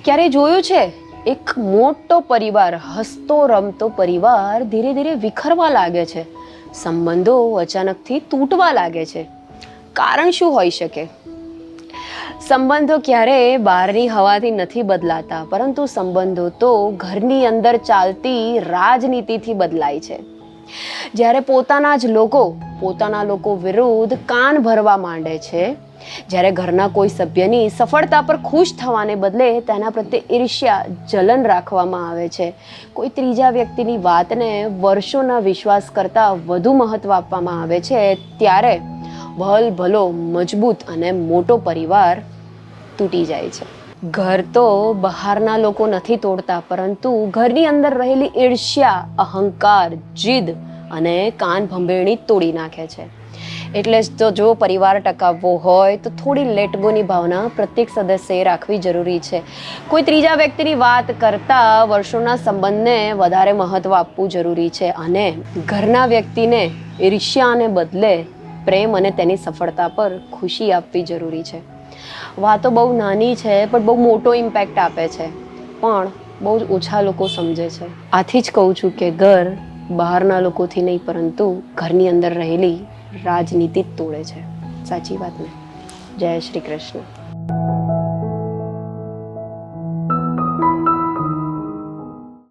ક્યારે જોયું છે એક મોટો પરિવાર, હસતો રમતો પરિવાર ધીરે ધીરે વિખરવા લાગે છે, સંબંધો અચાનકથી તૂટવા લાગે છે. કારણ શું હોઈ શકે? સંબંધો ક્યારે બહારની હવાથી નથી બદલાતા, પરંતુ સંબંધો તો ઘરની અંદર ચાલતી રાજનીતિથી બદલાય છે. જ્યારે પોતાના લોકો વિરુદ્ધ કાન ભરવા માંડે છે, જ્યારે ઘરના કોઈ સભ્યની સફળતા પર ખુશ થવાને બદલે તેના પ્રત્યે ઈર્ષ્યા, જલન રાખવામાં આવે છે, કોઈ ત્રીજા વ્યક્તિની વાતને વર્ષોના વિશ્વાસ કરતાં વધુ મહત્વ આપવામાં આવે છે, ત્યારે ભલો મજબૂત અને મોટો પરિવાર તૂટી જાય છે. ઘર તો બહારના લોકો નથી તોડતા, પરંતુ ઘરની અંદર રહેલી ઈર્ષ્યા, અહંકાર, જીદ અને કાન ભંભેરણી તોડી નાખે છે. એટલે જ તો જો પરિવાર ટકાવવો હોય તો થોડી લેટગોની ભાવના પ્રત્યેક સદસ્યએ રાખવી જરૂરી છે. કોઈ ત્રીજા વ્યક્તિની વાત કરતાં વર્ષોના સંબંધને વધારે મહત્વ આપવું જરૂરી છે, અને ઘરના વ્યક્તિને ઈર્ષ્યાને બદલે પ્રેમ અને તેની સફળતા પર ખુશી આપવી જરૂરી છે. વાતો બહુ નાની છે, પણ બહુ મોટો ઇમ્પેક્ટ આપે છે, પણ બહુ જ ઓછા લોકો સમજે છે. આથી જ કહું છું કે ઘર બહારના લોકોથી નહીં, પરંતુ ઘરની અંદર રહેલી રાજનીતિ જ તોડે છે. સાચી વાત ને? જય શ્રી કૃષ્ણ.